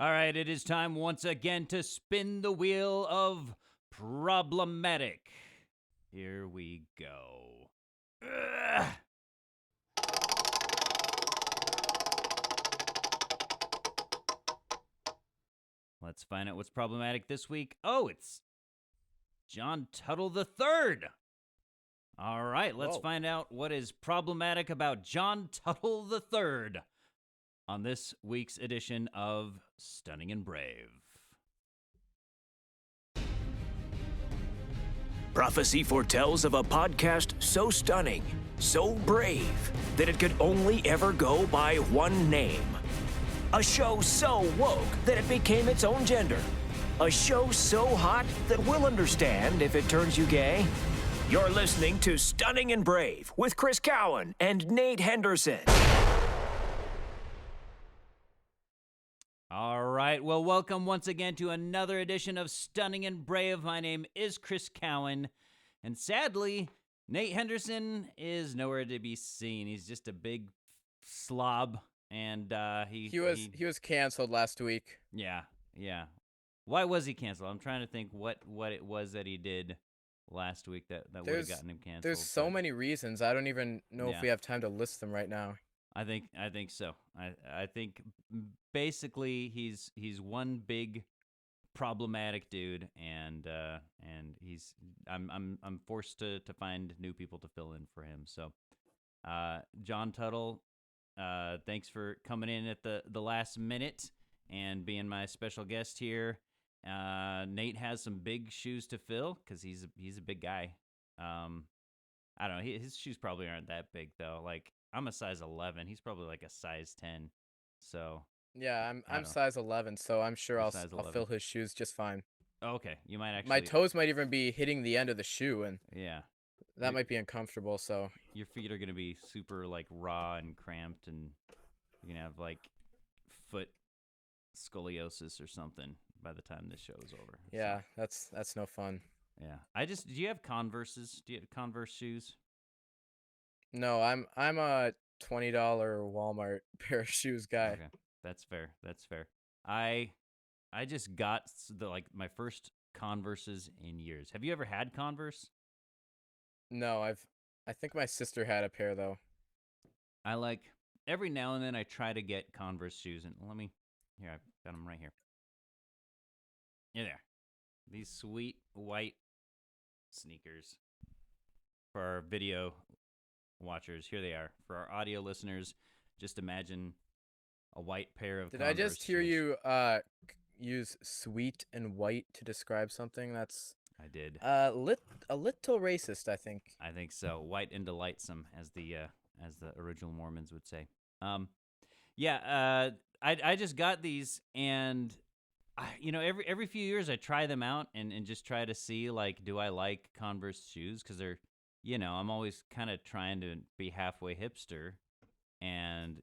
All right, it is time once again to spin the wheel of problematic. Here we go. Ugh. Let's find out what's problematic this week. Oh, it's John Tuttle III. All right, let's find out what is problematic about John Tuttle III on this week's edition of Stunning and Brave. Prophecy foretells of a podcast so stunning, so brave, that it could only ever go by one name. A show so woke that it became its own gender. A show so hot that we'll understand if it turns you gay. You're listening to Stunning and Brave with Chris Cowan and Nate Henderson. All right, well, welcome once again to another edition of Stunning and Brave. My name is Chris Cowan, and sadly, Nate Henderson is nowhere to be seen. He's just a big slob, and he was canceled last week. Yeah. Why was he canceled? I'm trying to think what it was that he did last week that would have gotten him canceled. There's so many reasons. I don't even know if we have time to list them right now. I think so. I think basically he's one big problematic dude, and I'm forced to find new people to fill in for him. So, John Tuttle, thanks for coming in at the last minute and being my special guest here. Nate has some big shoes to fill because he's a big guy. I don't know. His shoes probably aren't that big though. Like, I'm a size 11. He's probably like a size 10. So yeah, I'm size 11, so I'm sure I'll fill his shoes just fine. Okay, you might actually. My toes might even be hitting the end of the shoe, and that might be uncomfortable. So your feet are gonna be super like raw and cramped, and you're gonna have like foot scoliosis or something by the time this show is over. Yeah, so. That's no fun. Yeah, do you have Converses? Do you have Converse shoes? No, I'm a $20 Walmart pair of shoes guy. Okay, that's fair. I just got my first Converses in years. Have you ever had Converse? No, I think my sister had a pair though. I every now and then I try to get Converse shoes, and I've got them right here. Yeah, there. These sweet white sneakers. For our video watchers, here they are. For our audio listeners, just imagine a white pair of Converse I just hear shoes. You use sweet and white to describe something? I did. A little racist, I think. I think so. White and delightsome, as the original Mormons would say. I just got these, and every few years I try them out and just try to see, like, do I like Converse shoes? Because they're, I'm always kind of trying to be halfway hipster, and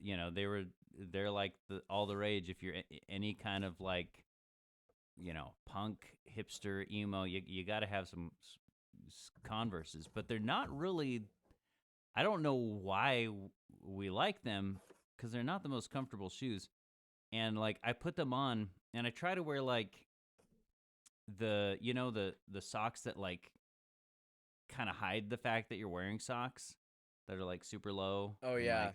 they're like all the rage. If you're any kind of like, punk, hipster, emo, you got to have some Converses, but they're not really. I don't know why we like them, because they're not the most comfortable shoes. And like I put them on, and I try to wear like the socks that like kind of hide the fact that you're wearing socks that are like super low. Oh yeah.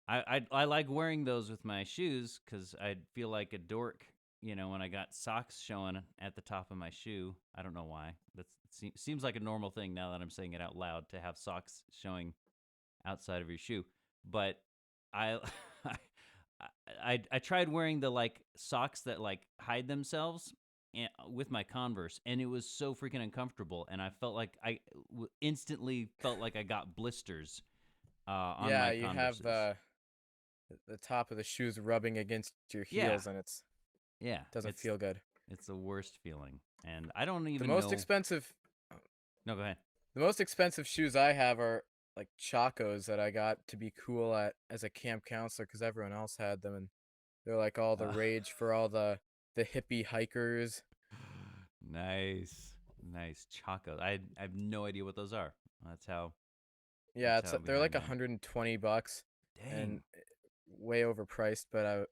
I like wearing those with my shoes because I feel like a dork, when I got socks showing at the top of my shoe. I don't know why. That seems like a normal thing now that I'm saying it out loud, to have socks showing outside of your shoe. But I tried wearing the like socks that like hide themselves with my Converse, and it was so freaking uncomfortable, and I felt like I instantly felt like I got blisters on my Converses. You have the top of the shoes rubbing against your heels, and it doesn't feel good. It's the worst feeling, and I don't even the most expensive. No, go ahead. The most expensive shoes I have are like Chacos that I got to be cool as a camp counselor, because everyone else had them, and they're like all the rage for all the hippie hikers. Nice Chacos. I have no idea what those are. That's how. Yeah, they're like $120. Dang. And way overpriced, but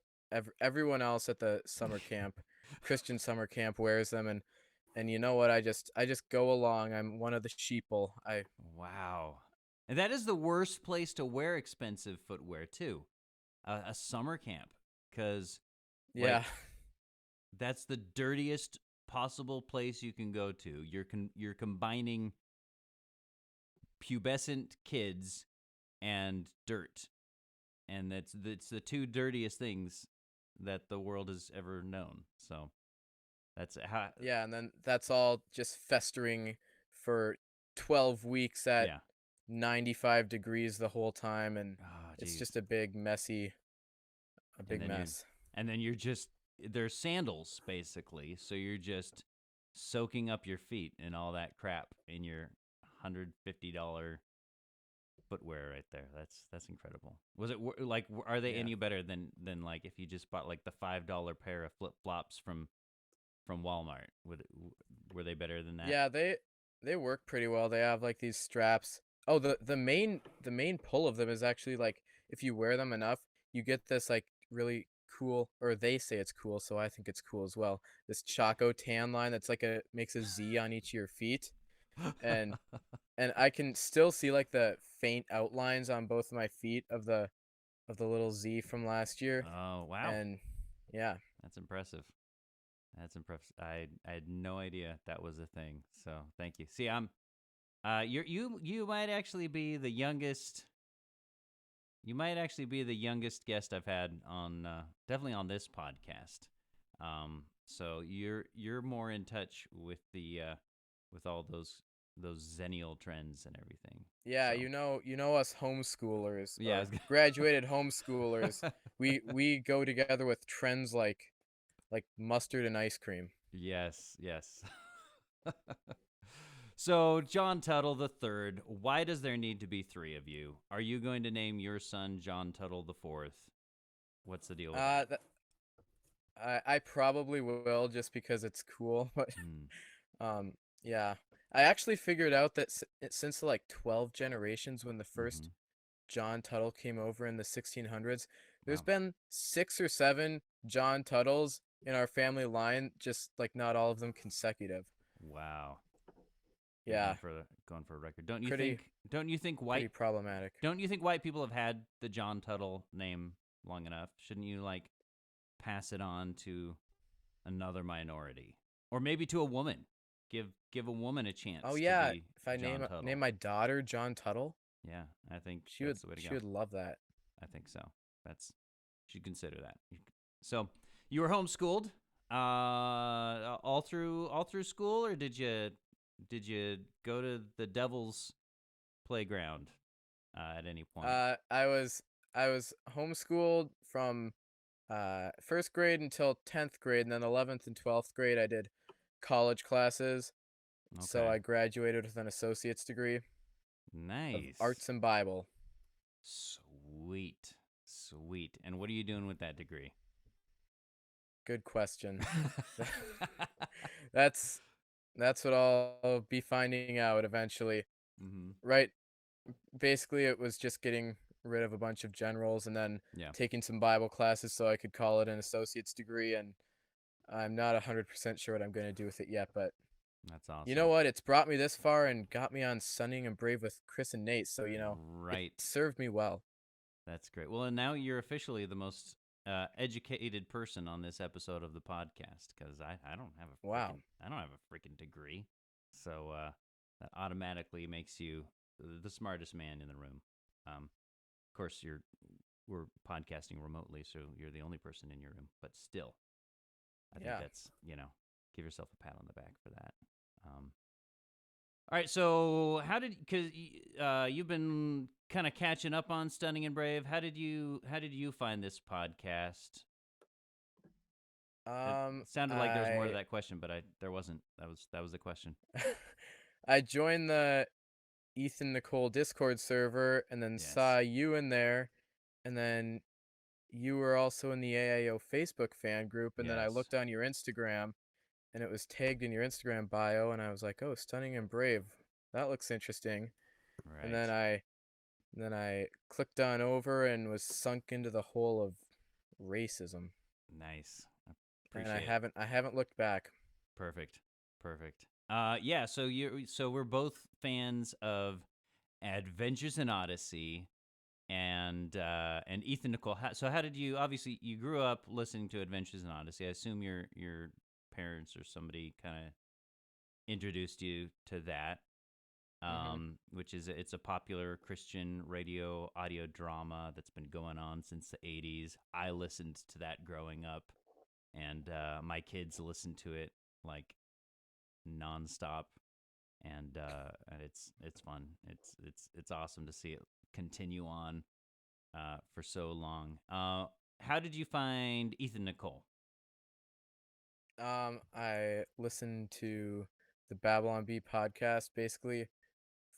everyone else at the summer camp, Christian summer camp, wears them, and you know what? I just go along. I'm one of the sheeple. Wow. And that is the worst place to wear expensive footwear too. A summer camp, because Yeah. that's the dirtiest possible place you can go to. You're combining pubescent kids and dirt, and it's the two dirtiest things that the world has ever known. So that's how. Yeah, and then that's all just festering for 12 weeks at Yeah. 95 degrees the whole time, and Oh, it's geez. just a big messy, a And big then mess. you're just they're sandals basically, so you're just soaking up your feet and all that crap in your $150 footwear right there. That's incredible. Was it are they Yeah. any better than like if you just bought like the $5 pair of flip flops from Walmart? Were they better than that? Yeah, they work pretty well. They have like these straps. Oh, the main pull of them is actually like if you wear them enough, you get this like really cool, or they say it's cool, so I think it's cool as well. This Choco tan line that's like makes a Z on each of your feet, and I can still see like the faint outlines on both of my feet of the little Z from last year, Oh wow, and yeah. that's impressive. That's impressive. I had no idea that was a thing. So thank you. See, I'm you might actually be the youngest. You might actually be the youngest guest I've had on definitely on this podcast. So you're more in touch with all those zennial trends and everything. Yeah, So you know us homeschoolers yeah, I or was graduated homeschoolers. We go together with trends like mustard and ice cream. yes, yes. So, John Tuttle the third, why does there need to be three of you? Are you going to name your son John Tuttle the fourth? What's the deal with that? That, I probably will just because it's cool, but Hmm. um yeah. I actually figured out that since like 12 generations when the Mm-hmm. first John Tuttle came over in the 1600s, there's Wow. been 6 or 7 John Tuttles in our family line, just like not all of them consecutive. Wow. You're Yeah, going for a record. Don't you pretty think don't you think pretty white problematic. don't you think white people have had the John Tuttle name long enough? Shouldn't you like pass it on to another minority? Or maybe to a woman. Give a woman a Oh chance to yeah, be if I John name Tuttle. my daughter John Tuttle, Yeah, I think that's the way to she go. would love that. I think so. That's you should consider that. So you were homeschooled all through school, or did you go to the devil's playground at any point? I was homeschooled from first grade until 10th grade, and then 11th and 12th grade I did college classes. So Okay, I graduated with an associate's degree of nice, arts and Bible. sweet, sweet. And what are you doing with that degree? Good question. That's that's what I'll be finding out eventually. Mm-hmm. Right. Basically, it was just getting rid of a bunch of generals and then Yeah, taking some Bible classes so I could call it an associate's degree. And I'm not 100% sure what I'm going to do with it yet, but that's you know awesome. what? It's brought me this far and got me on Stunning and Brave with Chris and Nate, so it Right. served me well. That's great. Well, and now you're officially the most educated person on this episode of the podcast because I don't have Wow. I don't have a freaking degree, so that automatically makes you the smartest man in the room. Of course, we're podcasting remotely, so you're the only person in your room, but still, I think Yeah. that's give yourself a pat on the back for that. All right, so because you've been kind of catching up on Stunning and Brave. How did you find this podcast? It sounded like there was more to I that question, but there wasn't. That was the question. I joined the Ethan Nicole Discord server and then Yes. saw you in there, and then you were also in the AIO Facebook fan group, and then I Yes. looked on your Instagram and it was tagged in your Instagram bio, and I was like, "Oh, Stunning and Brave. That looks interesting." And Right. then I clicked on over and was sunk into the hole of racism. Nice. I and I appreciate it. haven't looked back. Perfect. Perfect. Yeah. So we're both fans of Adventures in Odyssey and Ethan Nicole. So how did you? Obviously, you grew up listening to Adventures in Odyssey. I assume your parents or somebody kind of introduced you to that. Hmm. Which is it's a popular Christian radio audio drama that's been going on since the 80s. I listened to that growing up, and my kids listen to it like nonstop, and it's fun. It's awesome to see it continue on for so long. How did you find Ethan Nicole? I listened to the Babylon Bee podcast basically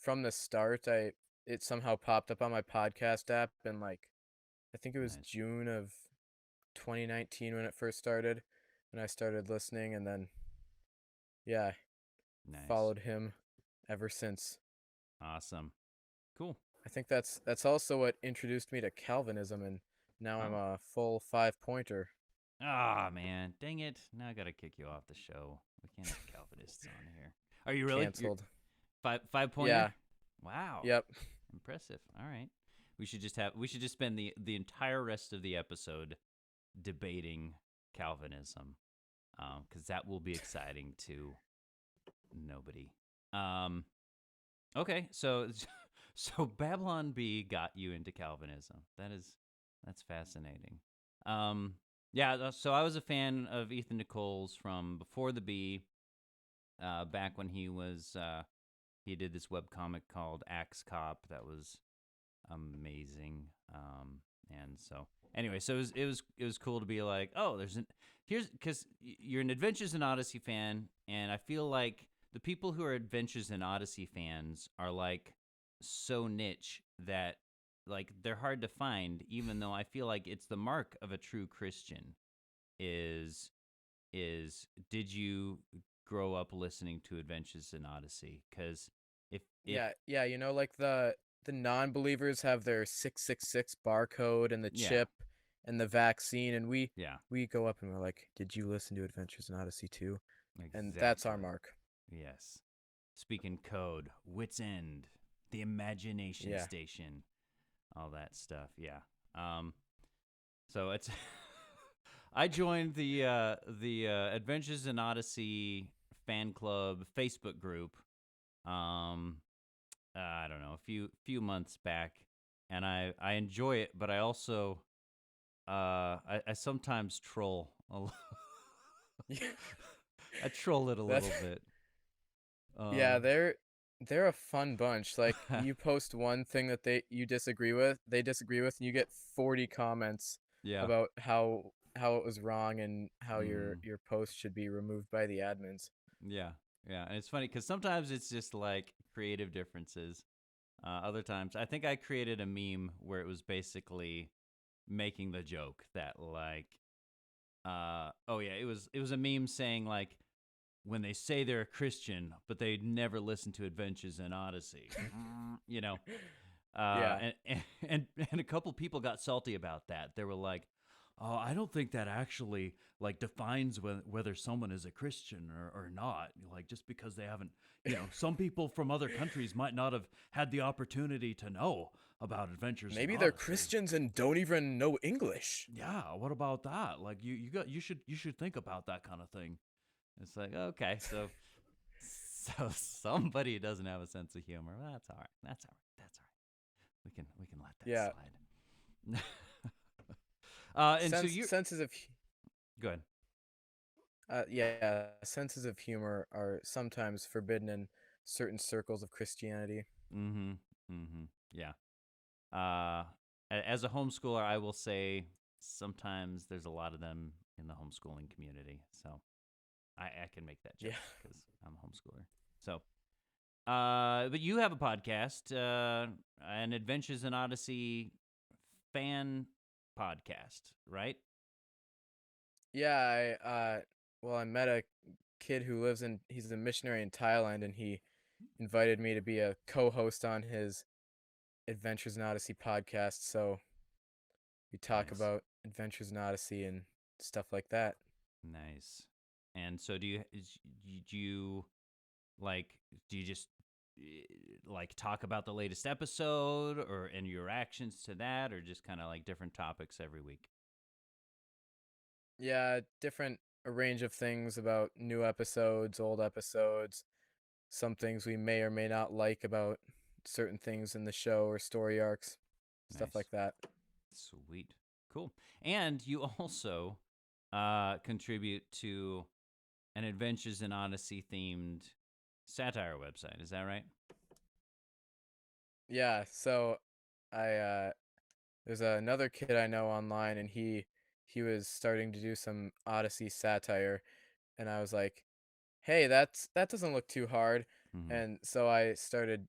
from the start. It somehow popped up on my podcast app in like I think it was Nice, June of 2019 when it first started, and I started listening, and then yeah, nice, followed him ever since. awesome, cool. I think that's also what introduced me to Calvinism, and now I'm Oh, a full 5-pointer. ah, man, dang it! Now I gotta kick you off the show. We can't have Calvinists on here. Are you really? You're Canceled. five pointer? Yeah. Wow, Yep. impressive. All right, we should just spend the entire rest of the episode debating Calvinism, because that will be exciting to nobody. Um, okay, so so Babylon Bee got you into Calvinism. That's fascinating. Um, yeah, so I was a fan of Ethan Nicole's from before the Bee, back when he did this webcomic called Axe Cop that was amazing. And so anyway, so it was cool to be like, oh, here's because you're an Adventures in Odyssey fan, and I feel like the people who are Adventures in Odyssey fans are like so niche that like they're hard to find, even though I feel like it's the mark of a true Christian is did you grow up listening to Adventures in Odyssey? Because if Yeah, like the non-believers have their 666 barcode and the yeah, chip and the vaccine, and yeah, we go up and we're like, "Did you listen to Adventures in Odyssey too?" And that's our exactly. mark. Yes. Speaking code, wits end, the imagination Yeah. station, all that stuff. Yeah. Um. So it's I joined the Adventures in Odyssey fan club Facebook group. Um. I don't know, a few months back, and I enjoy it, but I also I sometimes troll I troll it a That's little bit. yeah, Um. they're a fun bunch. Like you post one thing that they disagree with, and you get 40 comments Yeah. about how it was wrong and how Mm. your post should be removed by the admins. Yeah, yeah, and it's funny because sometimes it's just like creative differences. Other times, I think I created a meme where it was basically making the joke that like, oh yeah, it was a meme saying like when they say they're a Christian but they never listen to Adventures in Odyssey, you know. Yeah. And a couple people got salty about that. They were like, "Oh, I don't think that actually like defines whether someone is a Christian or not. Like just because they haven't, some people from other countries might not have had the opportunity to know about Adventures in Maybe they're Odyssey. Christians and don't even know English. Yeah, what about that? Like you should think about that kind of thing." It's like, okay, so somebody doesn't have a sense of humor. That's all right. That's all right. That's all right. We can let that Yeah. slide. And so you're Senses of good. yeah, senses of humor are sometimes forbidden in certain circles of Christianity. Mm-hmm. Mm-hmm. Yeah. Uh, as a homeschooler, I will say sometimes there's a lot of them in the homeschooling community. So I can make that joke Yeah. because I'm a homeschooler. So, but you have a podcast, an Adventures in Odyssey fan podcast, right? Yeah, I met a kid who he's a missionary in Thailand, and he invited me to be a co-host on his Adventures in Odyssey podcast. So we talk Nice. about Adventures in Odyssey and stuff like that. Nice. And so do you like do you just like talk about the latest episode or and your reactions to that, or just kind of like different topics every week? Yeah, a range of things about new episodes, old episodes, some things we may or may not like about certain things in the show or story arcs, stuff Nice. like that. Sweet. Cool. And you also contribute to an Adventures in Odyssey themed satire website. Is that right? Yeah, so I there's another kid I know online, and he was starting to do some Odyssey satire, and I was like, "Hey, that doesn't look too hard." Mm-hmm. And so I started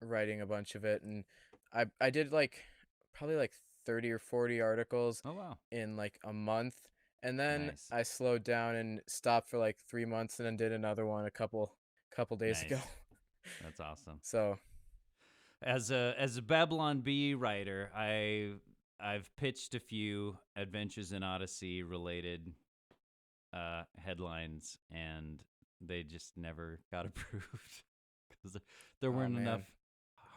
writing a bunch of it, and I did like probably like 30 or 40 articles Oh, wow. in like a month, and then Nice. I slowed down and stopped for like 3 months, and then did another one a couple days ago. Nice. That's awesome. So, As a Babylon Bee writer, I've pitched a few Adventures in Odyssey related headlines, and they just never got approved because there oh weren't enough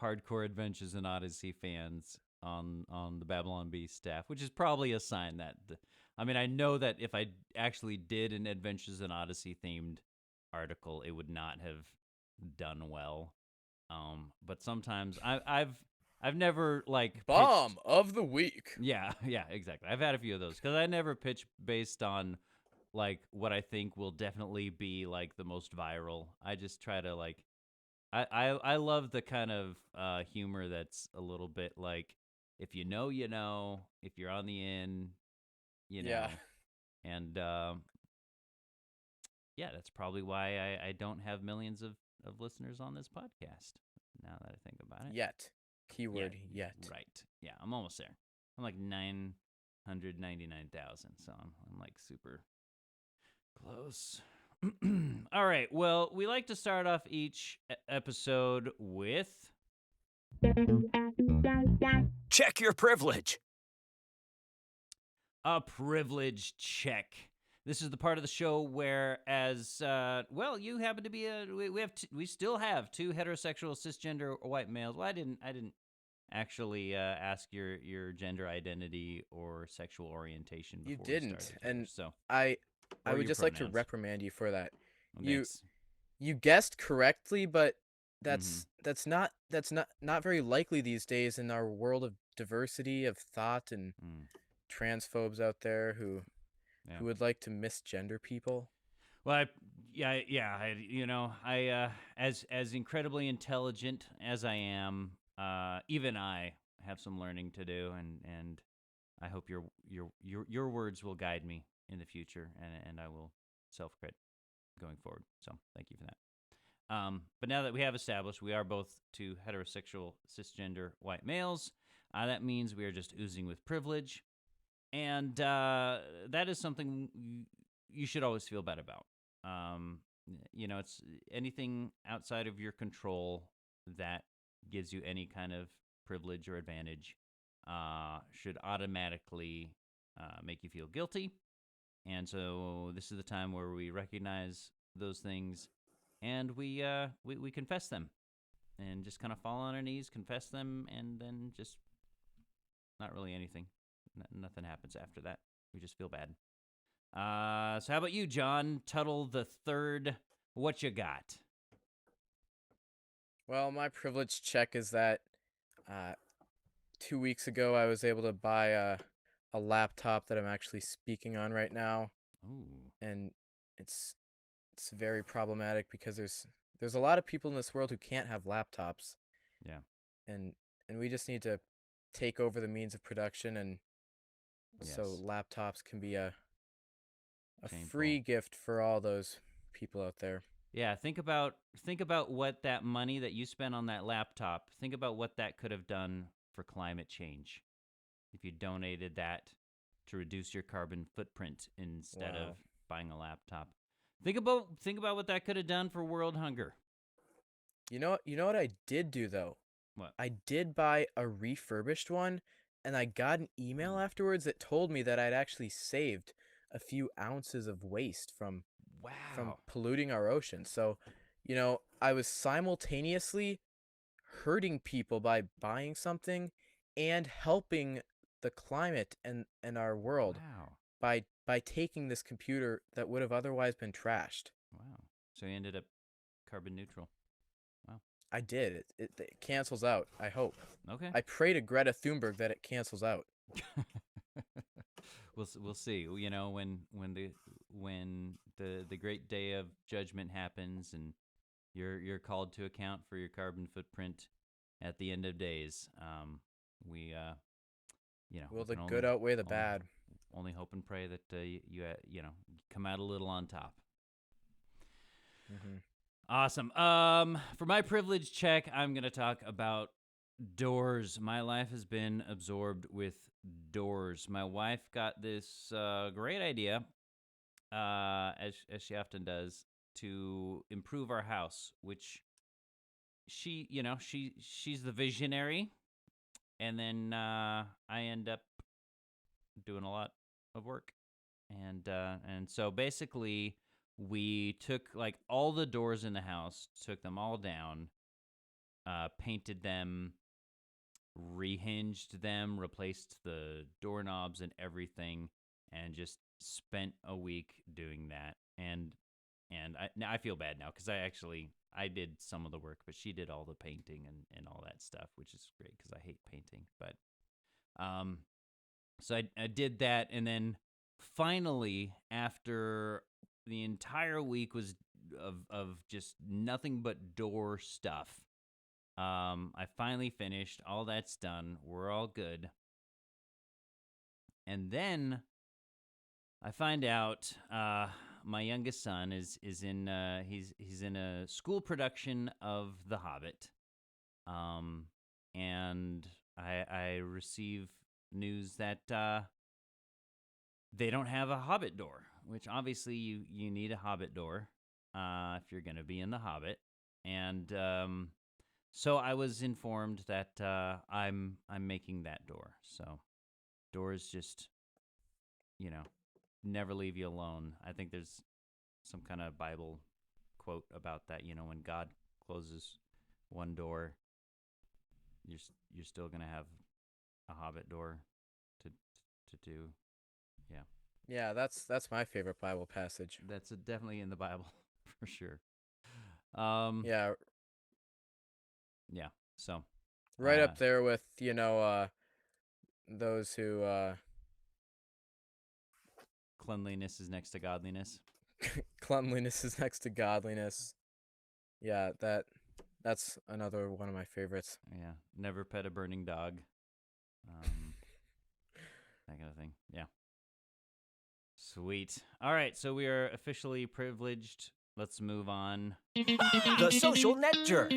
man. hardcore Adventures in Odyssey fans on the Babylon Bee staff, which is probably a sign that I mean, I know that if I actually did an Adventures in Odyssey themed article, it would not have done well. But sometimes I've never like pitched. Bomb of the week. Yeah, yeah, exactly. I've had a few of those because I never pitch based on like what I think will definitely be like the most viral. I just try to like I love the kind of humor that's a little bit like if you know, you know, if you're on the in, you Yeah. know, and yeah, that's probably why I don't have millions of listeners on this podcast. Now that I think about it, Yet. yeah, Keyword yet. right, yeah, I'm almost there. I'm like 999,000, so I'm like super close. All right. Well, we like to start off each episode with Check your privilege. a privilege check. This is the part of the show where, as well, you happen to be we still have two heterosexual cisgender white males. Well, I didn't actually ask your gender identity or sexual orientation You before we didn't. started here. And So, I or would your just like to pronouns. reprimand you for that. Well, You thanks. you guessed correctly, but Mm-hmm. that's not very likely these days in our world of diversity of thought and Mm, transphobes out there yeah. who would like to misgender people. Well, as incredibly intelligent as I am, even I have some learning to do, and I hope your words will guide me in the future, and I will self-credit going forward. So thank you for that. But now that we have established we are both two heterosexual cisgender white males, that means we are just oozing with privilege, and that is something you should always feel bad about. It's anything outside of your control that gives you any kind of privilege or advantage should automatically make you feel guilty. And so this is the time where we recognize those things and we confess them and just kind of fall on our knees, confess them, and then just not really anything. Nothing happens after that. We just feel bad. So how about you, John Tuttle III? What you got? Well, my privilege check is that 2 weeks ago I was able to buy a laptop that I'm actually speaking on right now, Ooh, and it's it's very problematic because there's a lot of people in this world who can't have laptops, yeah, and we just need to take over the means of production, and so yes, laptops can be a shameful. free gift for all those people out there. Yeah, think about what that money that you spent on that laptop. Think about what that could have done for climate change if you donated that to reduce your carbon footprint instead of Wow. buying a laptop. Think about what that could have done for world hunger. You know what I did do though? What? I did buy a refurbished one, and I got an email Mm. afterwards that told me that I'd actually saved a few ounces of waste from Wow. polluting our ocean. So, I was simultaneously hurting people by buying something and helping the climate and our world Wow. by taking this computer that would have otherwise been trashed. Wow. So you ended up carbon neutral. Wow. I did. It cancels out, I hope. Okay. I pray to Greta Thunberg that it cancels out. We'll see. You know, when the great day of judgment happens and you're called to account for your carbon footprint at the end of days. We Will we the can good only outweigh the only, bad? only hope and pray that you come out a little on top. Mm-hmm. Awesome. For my privilege check, I'm going to talk about doors. My life has been absorbed with doors. My wife got this great idea, as she often does, to improve our house, which she's the visionary, and then I end up doing a lot of work, and so basically we took like all the doors in the house, took them all down, painted them, rehinged them, replaced the doorknobs and everything, and just spent a week doing that. And now I feel bad now because I did some of the work, but she did all the painting and all that stuff, which is great because I hate painting. But so I did that, and then finally, after the entire week was of just nothing but door stuff, I finally finished. All that's done. We're all good. And then I find out my youngest son is in he's in a school production of The Hobbit, and I receive news that they don't have a Hobbit door, which obviously you need a Hobbit door if you're going to be in The Hobbit, and so I was informed that I'm making that door. So doors just never leave you alone. I think there's some kind of Bible quote about that. When God closes one door, you're still gonna have a Hobbit door to do. Yeah. Yeah, that's my favorite Bible passage. That's definitely in the Bible for sure. Yeah, Yeah. So right up there with those who cleanliness is next to godliness. cleanliness is next to godliness. Yeah, that's another one of my favorites. Yeah. Never pet a burning dog. That kind of thing. Yeah. Sweet. All right. So we are officially privileged. Let's move on. The Social Net Jerk.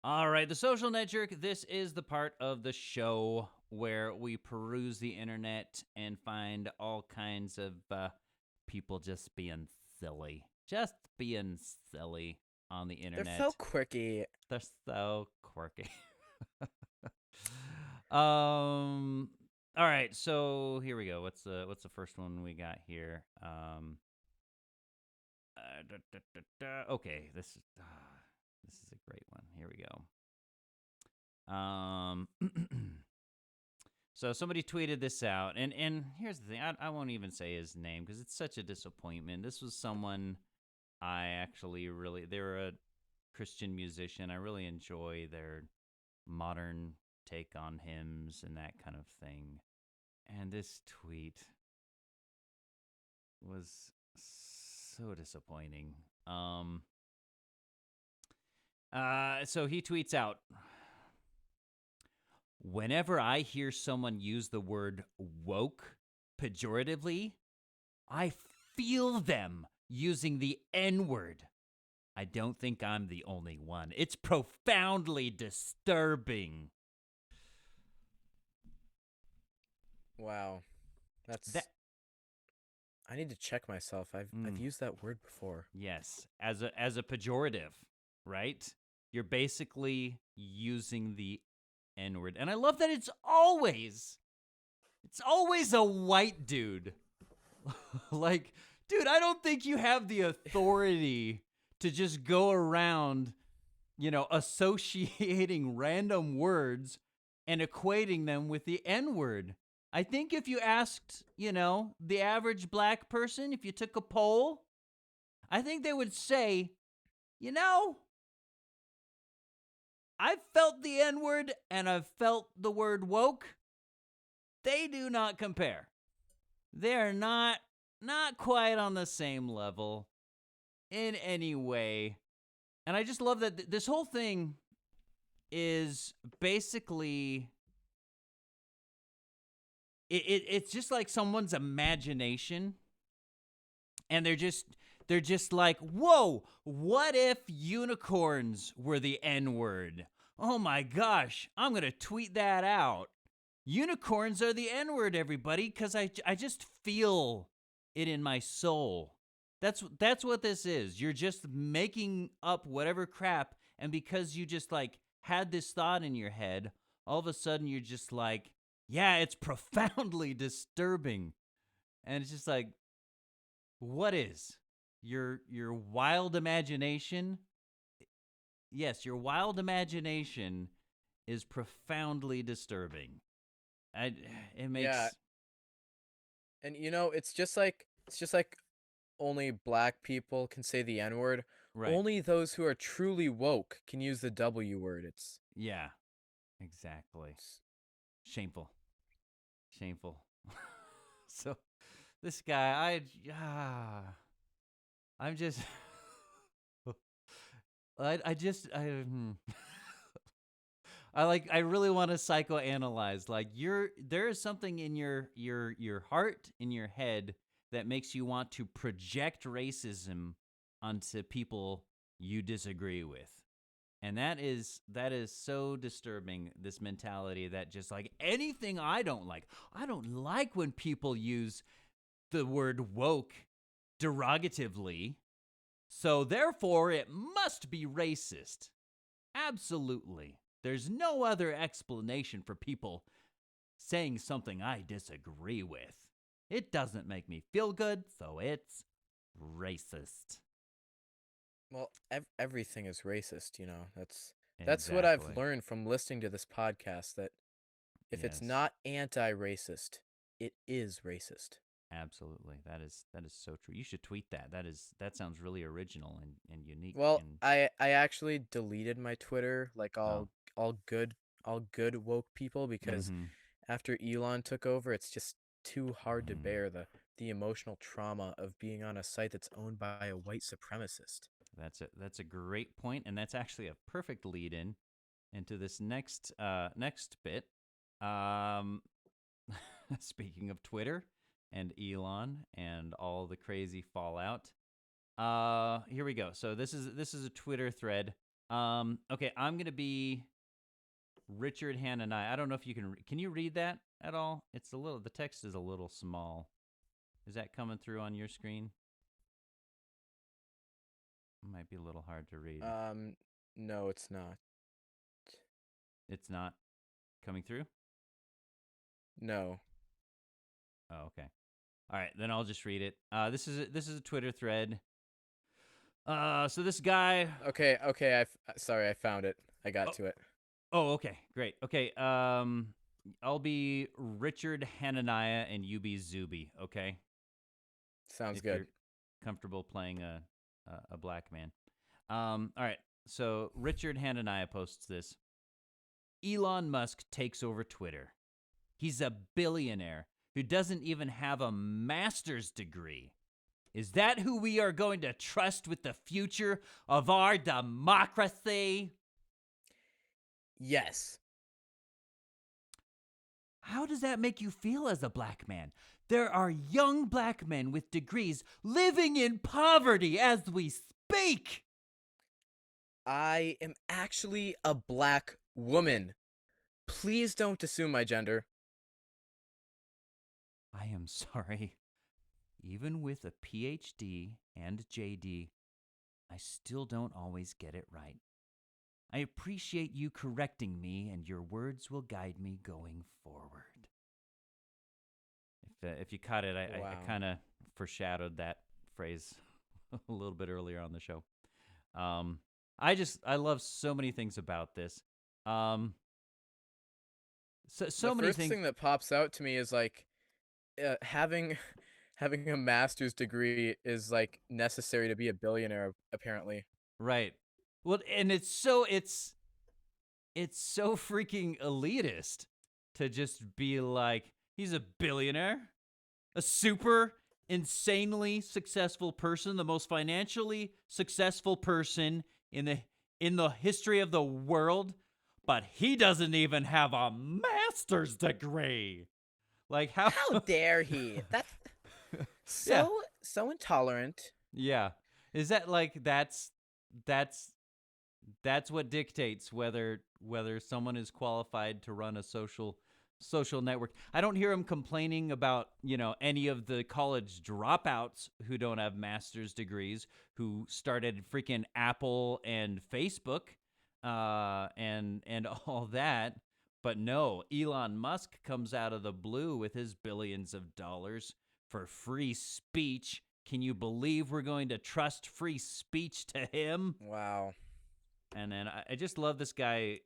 All right. The Social Net Jerk. This is the part of the show where we peruse the internet and find all kinds of people just being silly. Just being silly on the internet. They're so quirky. They're so quirky. All right, so here we go. What's the first one we got here? Okay, this is a great one. Here we go. So somebody tweeted this out, and here's the thing. I won't even say his name because it's such a disappointment. This was someone I actually they're a Christian musician. I really enjoy their modern take on hymns and that kind of thing. And this tweet was so disappointing. So he tweets out, "Whenever I hear someone use the word woke pejoratively, I feel them using the N-word. I don't think I'm the only one. It's profoundly disturbing." Wow, I need to check myself. I've used that word before. Yes, as a pejorative, right? You're basically using the N-word, and I love that it's always It's always a white dude. Like, dude, I don't think you have the authority to just go around, associating random words and equating them with the N-word. I think if you asked, the average black person, if you took a poll, I think they would say, I've felt the N-word and I've felt the word woke. They do not compare. They're not quite on the same level in any way. And I just love that this whole thing is basically it's just like someone's imagination, and they're just like, whoa, what if unicorns were the N-word? Oh my gosh, I'm gonna tweet that out. Unicorns are the N-word, everybody, because I just feel it in my soul. That's what this is. You're just making up whatever crap, and because you just like had this thought in your head, all of a sudden you're just like, yeah, it's profoundly disturbing. And it's just like, what is? Your wild imagination? Yes, your wild imagination is profoundly disturbing. It makes Yeah, and it's just like only black people can say the N-word. right. Only those who are truly woke can use the W word. Yeah, exactly. Shameful. So this guy, I'm just, I really want to psychoanalyze. Like there is something in your heart, in your head, that makes you want to project racism onto people you disagree with. And that is so disturbing, this mentality that just like anything I don't like when people use the word woke derogatively. So therefore it must be racist. Absolutely. There's no other explanation for people saying something I disagree with. It doesn't make me feel good, so it's racist. Well, everything is racist. That's what I've Exactly. learned from listening to this podcast. That if it's Yes. not anti-racist, it is racist. Absolutely. That is so true. You should tweet that. That sounds really original and unique. Well, And I actually deleted my Twitter, like oh, all good woke people, because mm-hmm. after Elon took over, it's just too hard to Mm. bear the emotional trauma of being on a site that's owned by a white supremacist. That's a great point, and that's actually a perfect lead in into this next bit. Um, speaking of Twitter and Elon and all the crazy fallout, here we go. So this is a Twitter thread. Okay, I'm gonna be Richard Hananiah. I don't know if you can you read that at all? The text is a little small. Is that coming through on your screen? Might be a little hard to read. No, it's not. It's not coming through? No. Oh, okay. All right, then I'll just read it. This is a Twitter thread. So this guy. Okay. Sorry, I found it. I got to it. Oh, okay, great. Okay, I'll be Richard Hananiah and you be Zuby. Okay. Sounds If good. you're comfortable playing a black man. All right. So Richard Hananiah posts this. Elon Musk takes over Twitter. He's a billionaire who doesn't even have a master's degree. Is that who we are going to trust with the future of our democracy? Yes. How does that make you feel as a black man? There are young black men with degrees living in poverty as we speak. I am actually a black woman. Please don't assume my gender. I am sorry. Even with a PhD and JD, I still don't always get it right. I appreciate you correcting me, and your words will guide me going forward. If you caught it, I Wow. kind of foreshadowed that phrase a little bit earlier on the show. I love so many things about this. So The many first things. thing that pops out to me is like having having a master's degree is like necessary to be a billionaire apparently. Right. Well, and it's so freaking elitist to just be like, he's a billionaire, a super insanely successful person, the most financially successful person in the history of the world, but he doesn't even have a master's degree. Like how How dare he? That's Yeah. so intolerant. Yeah. Is that like that's what dictates whether someone is qualified to run a social network. I don't hear him complaining about, any of the college dropouts who don't have master's degrees, who started freaking Apple and Facebook, and all that. But no, Elon Musk comes out of the blue with his billions of dollars for free speech. Can you believe we're going to trust free speech to him? Wow. And then I just love this guy,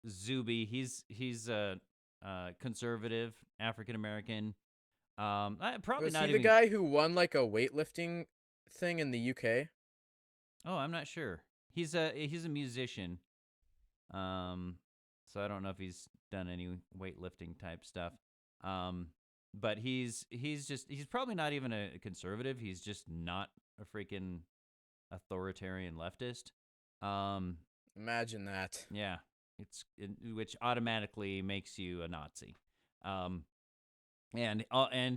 Zuby. He's a conservative African American. Probably Was not he the even. guy who won like a weightlifting thing in the UK? Oh, I'm not sure. He's a musician. So I don't know if he's done any weightlifting type stuff. But he's probably not even a conservative. He's just not a freaking authoritarian leftist. Imagine that. Yeah, which automatically makes you a Nazi. And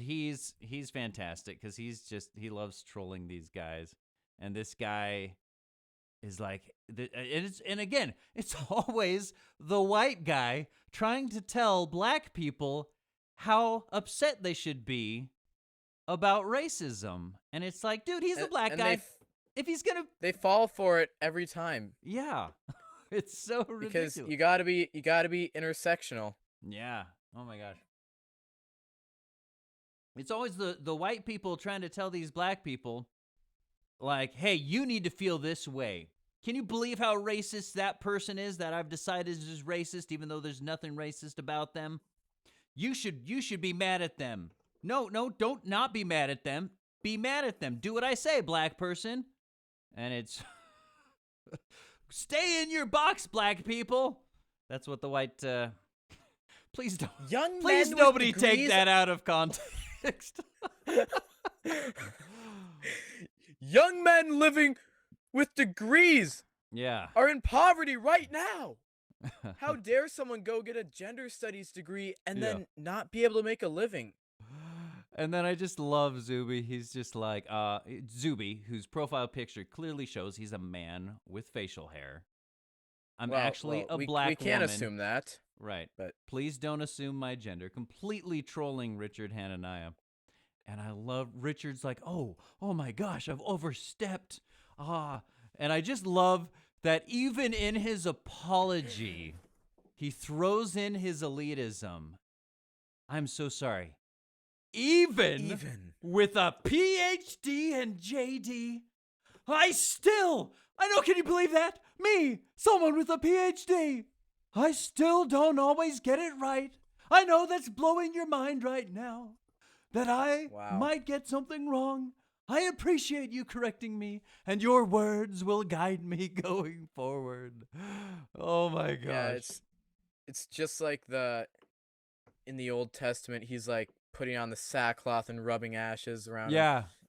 he's fantastic because he loves trolling these guys, and this guy is like, and again, it's always the white guy trying to tell black people how upset they should be about racism, and it's like, dude, he's the black And guy. If he's gonna, they fall for it every time yeah, it's so ridiculous. because you gotta be intersectional. Yeah. Oh my gosh. It's always the white people trying to tell these black people, like, hey, you need to feel this way. Can you believe how racist that person is that I've decided is racist, even though there's nothing racist about them? You should be mad at them. No, don't not be mad at them. Be mad at them. Do what I say, black person. And it's stay in your box, black people. That's what the white. Please don't. Please nobody take that out of context. Young men living with degrees Yeah. are in poverty right now. How dare someone go get a gender studies degree and then not be able to make a living? And then I just love Zuby. He's just like, Zuby, whose profile picture clearly shows he's a man with facial hair. I'm actually a black woman. We can't assume that. Right. But please don't assume my gender. Completely trolling Richard Hananiah. And I love Richard's like, oh my gosh, I've overstepped. And I just love that even in his apology, he throws in his elitism. I'm so sorry. Even with a PhD and JD, I know, can you believe that? Me, someone with a PhD. I still don't always get it right. I know that's blowing your mind right now, that I might get something wrong. I appreciate you correcting me, and your words will guide me going forward. Oh my gosh. Yeah, it's just like in the Old Testament, he's like putting on the sackcloth and rubbing ashes around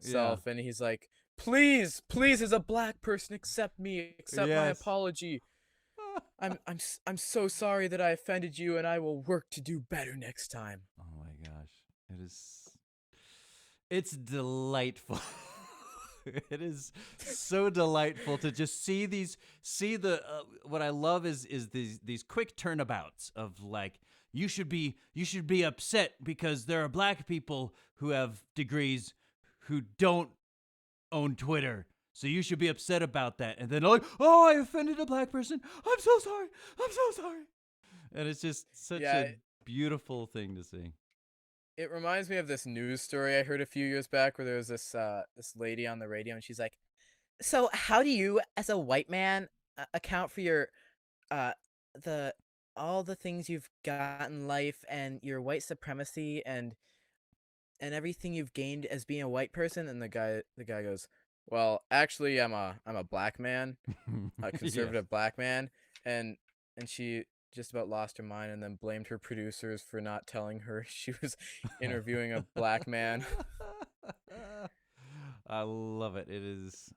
himself, and he's like, please, as a black person, accept me, accept my apology. I'm so sorry that I offended you, and I will work to do better next time. Oh my gosh. It's delightful. It is so delightful to just see what I love is these quick turnabouts of like, you should be upset because there are black people who have degrees who don't own Twitter. So you should be upset about that. And then like, oh, I offended a black person. I'm so sorry. And it's just such a beautiful thing to see. It reminds me of this news story I heard a few years back where there was this lady on the radio and she's like, "So how do you, as a white man, account for your uh the all the things you've got in life and your white supremacy and everything you've gained as being a white person?" And the guy goes, "Well, actually, I'm a black man, a Yes. conservative black man," and she just about lost her mind and then blamed her producers for not telling her she was interviewing a black man. I love it. It is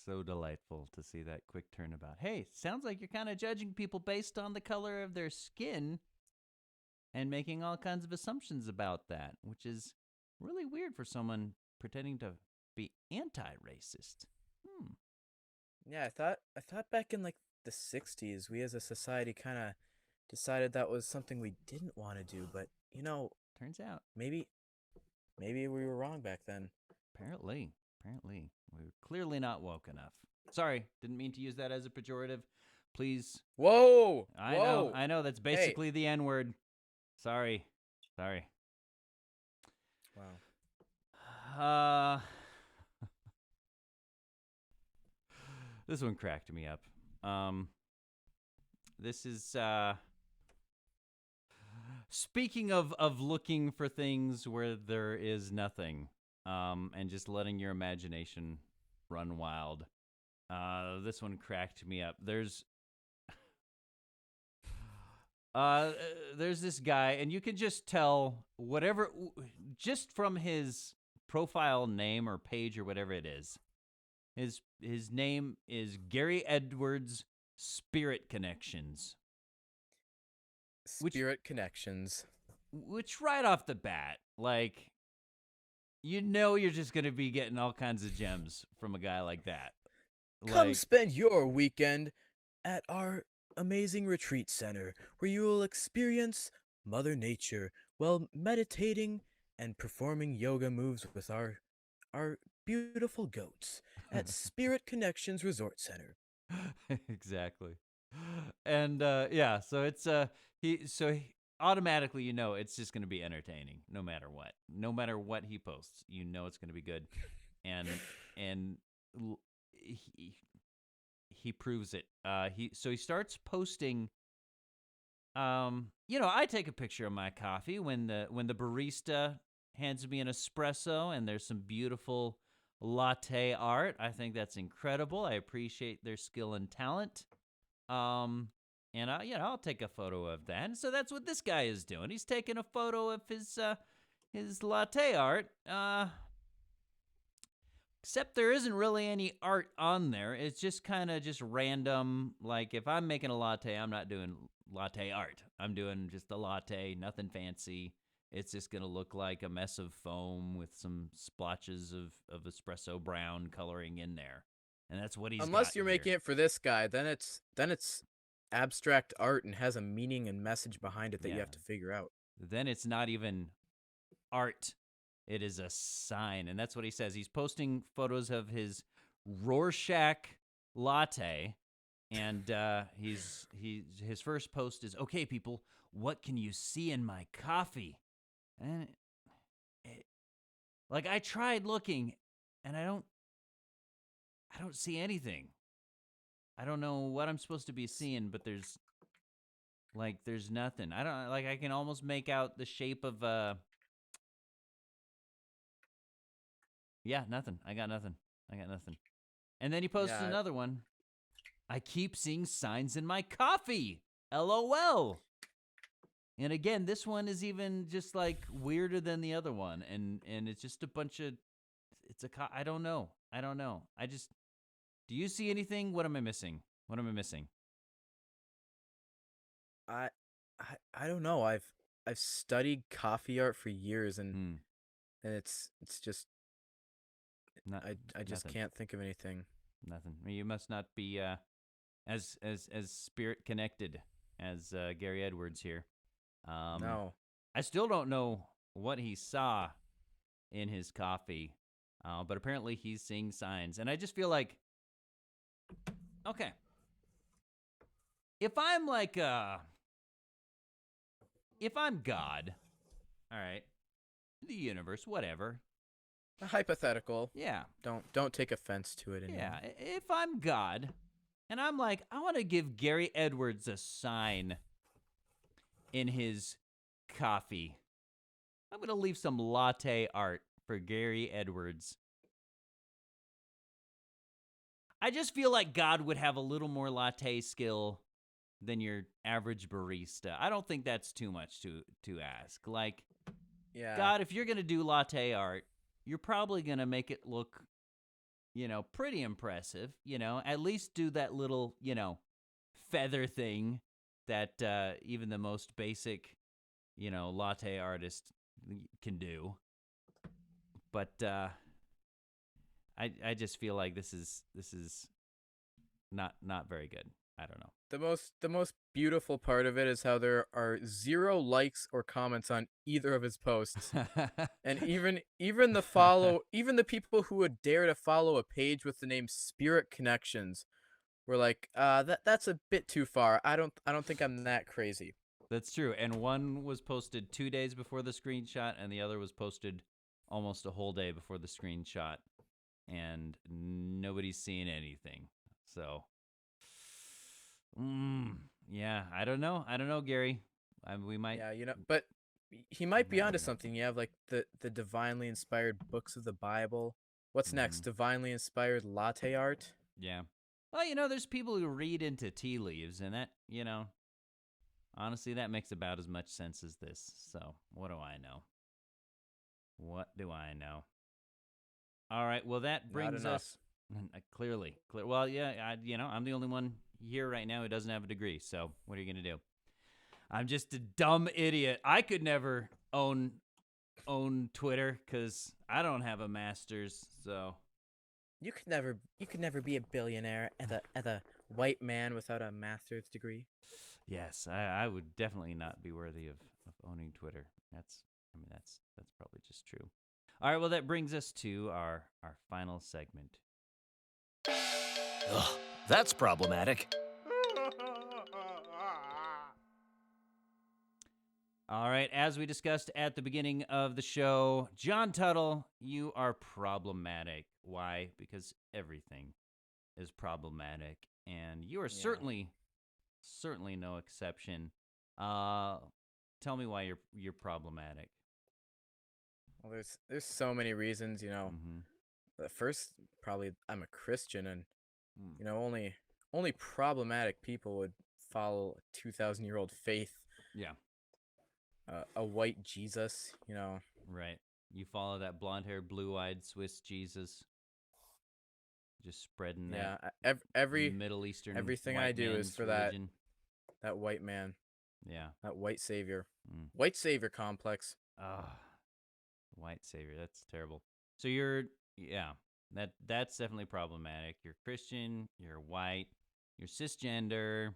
so delightful to see that quick turnabout. Hey, sounds like you're kind of judging people based on the color of their skin and making all kinds of assumptions about that, which is really weird for someone pretending to be anti-racist. Hmm. Yeah, I thought back in like the 60s, we as a society kind of decided that was something we didn't want to do, but Turns out, maybe maybe we were wrong back then. apparently, we were clearly not woke enough. Sorry, didn't mean to use that as a pejorative. Please, Whoa! Whoa! I know. That's Hey. basically the N-word. Sorry. Wow. Uh, this one cracked me up. This is speaking of looking for things where there is nothing, and just letting your imagination run wild. This one cracked me up. There's this guy, and you can just tell just from his profile name or page or whatever it is. His name is Gary Edwards Spirit Connections. Spirit connections. Which right off the bat, like, you're just going to be getting all kinds of gems from a guy like that. Come spend your weekend at our amazing retreat center where you will experience Mother Nature while meditating and performing yoga moves with our beautiful goats at Spirit Connections Resort Center. Exactly. And yeah, so it's automatically it's just going to be entertaining no matter what. No matter what he posts, it's going to be good. And he proves it. He starts posting. I take a picture of my coffee when the barista hands me an espresso, and there's some beautiful latte art. I think that's incredible. I appreciate their skill and talent. And I'll take a photo of that. And so that's what this guy is doing. He's taking a photo of his latte art. Except there isn't really any art on there. It's just kind of just random. Like, if I'm making a latte, I'm not doing latte art. I'm doing just a latte, nothing fancy. It's just going to look like a mess of foam with some splotches of espresso brown coloring in there. And that's what he's Unless got you're here. making it for this guy, then it's abstract art and has a meaning and message behind it that you have to figure out. Then it's not even art. It is a sign. And that's what he says. He's posting photos of his Rorschach latte. And his first post is, "Okay, people, what can you see in my coffee?" And I tried looking, and I don't see anything. I don't know what I'm supposed to be seeing, but there's nothing. I can almost make out the shape of nothing. I got nothing. And then he posted another one. "I keep seeing signs in my coffee. LOL." And again, this one is even just like weirder than the other one, and it's just a bunch of I don't know. Do you see anything? What am I missing? I don't know. I've studied coffee art for years, and it's just I just nothing. can't think of anything. Nothing. You must not be as spirit connected as Gary Edwards here. No. I still don't know what he saw in his coffee, but apparently he's seeing signs, and I just feel like, okay, if I'm God, all right, the universe, whatever. Hypothetical. Yeah. Don't take offense to it. Yeah. If I'm God and I'm like, I want to give Gary Edwards a sign in his coffee, I'm going to leave some latte art for Gary Edwards. I just feel like God would have a little more latte skill than your average barista. I don't think that's too much to ask. Like, Yeah. God, if you're going to do latte art, you're probably going to make it look, pretty impressive. At least do that little, feather thing that even the most basic, latte artist can do. But I just feel like this is not very good. I don't know. The most beautiful part of it is how there are 0 likes or comments on either of his posts. And even the people who would dare to follow a page with the name Spirit Connections were like, that's a bit too far. I don't think I'm that crazy. That's true. And one was posted 2 days before the screenshot, and the other was posted almost a whole day before the screenshot, and nobody's seeing anything. So, yeah, I don't know, Gary. We might. Yeah, but he might be Never onto know. something. You have like the divinely inspired books of the Bible. What's next? Divinely inspired latte art? Yeah. Well, there's people who read into tea leaves, and that, honestly, that makes about as much sense as this. So, what do I know? What do I know? All right, well, that brings us clearly. Well, yeah, I'm the only one here right now who doesn't have a degree. So, what are you going to do? I'm just a dumb idiot. I could never own Twitter cuz I don't have a master's. So, you could never be a billionaire as a white man without a master's degree. Yes, I would definitely not be worthy of owning Twitter. That's probably just true. All right, well, that brings us to our final segment. Ugh, that's problematic. All right, as we discussed at the beginning of the show, John Tuttle, you are problematic. Why? Because everything is problematic, and you are certainly no exception. Tell me why you're problematic. Well, there's so many reasons, The first, probably, I'm a Christian, and only problematic people would follow a 2,000-year-old faith. Yeah. A white Jesus, Right. You follow that blonde-haired, blue-eyed Swiss Jesus. Just spreading that. Yeah, every Middle Eastern. everything I do is for religion. that white man. Yeah. That white savior. White savior complex. White savior. That's terrible. So that's definitely problematic. You're Christian, you're white, you're cisgender,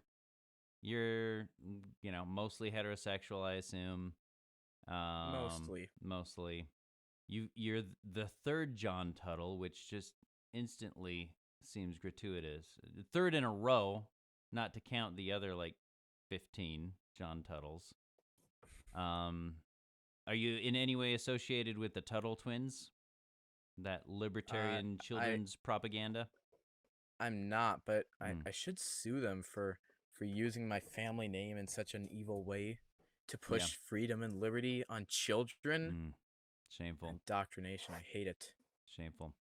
you're, mostly heterosexual, I assume. Mostly. You're the third John Tuttle, which just instantly seems gratuitous. The third in a row, not to count the other, 15 John Tuttles. Are you in any way associated with the Tuttle twins? That libertarian children's propaganda? I'm not, but I should sue them for using my family name in such an evil way to push freedom and liberty on children. Shameful. Indoctrination. I hate it. Shameful.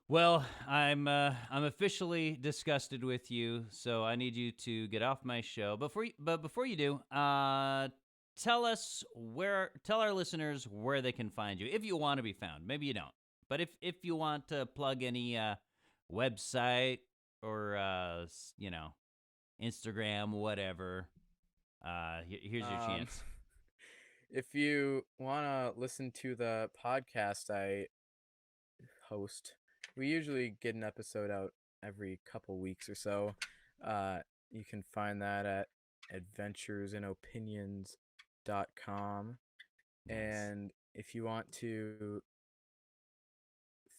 Well, I'm officially disgusted with you, so I need you to get off my show. But before you do, tell our listeners where they can find you if you want to be found. Maybe you don't, but if you want to plug any website or Instagram, whatever, here's your chance. If you want to listen to the podcast I host, we usually get an episode out every couple weeks or so. You can find that at adventuresinopinions.com. Nice. And if you want to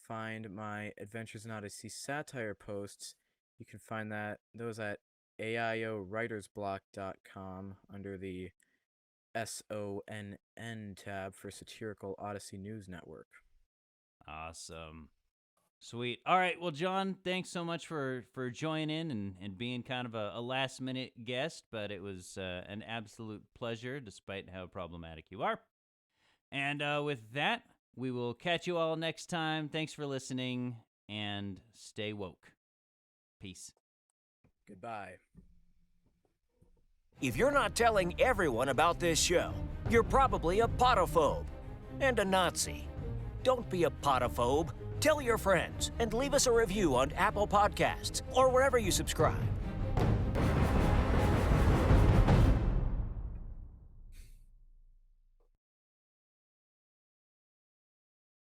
find my Adventures in Odyssey satire posts, you can find those at aiowritersblock.com under the SONN tab for satirical Odyssey News Network. Awesome. Sweet. All right. Well, John, thanks so much for joining and being kind of a last-minute guest, but it was an absolute pleasure, despite how problematic you are. And with that, we will catch you all next time. Thanks for listening, and stay woke. Peace. Goodbye. If you're not telling everyone about this show, you're probably a potophobe and a Nazi. Don't be a potophobe. Tell your friends and leave us a review on Apple Podcasts or wherever you subscribe.